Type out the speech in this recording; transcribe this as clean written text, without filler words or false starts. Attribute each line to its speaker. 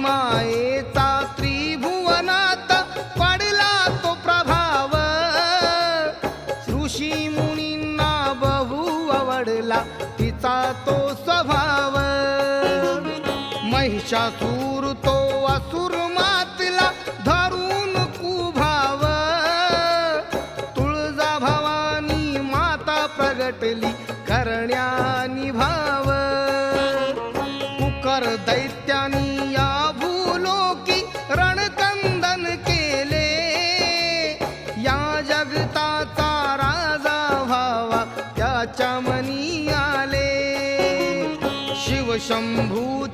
Speaker 1: मायेचा त्रिभुवनात पडला तो प्रभाव, ऋषी मुनींना बहु आवडला तिचा तो स्वभाव. महिषासूर तो असुर मातला धरून कुभाव, तुळजा भवानी माता प्रगटली करण्यानी भाव. कुकर दैत्यानी या भूलोकी रणकंदन केले, या जगताचा राजा व्हावा त्याच्या मनी आले. शिव शंभूचे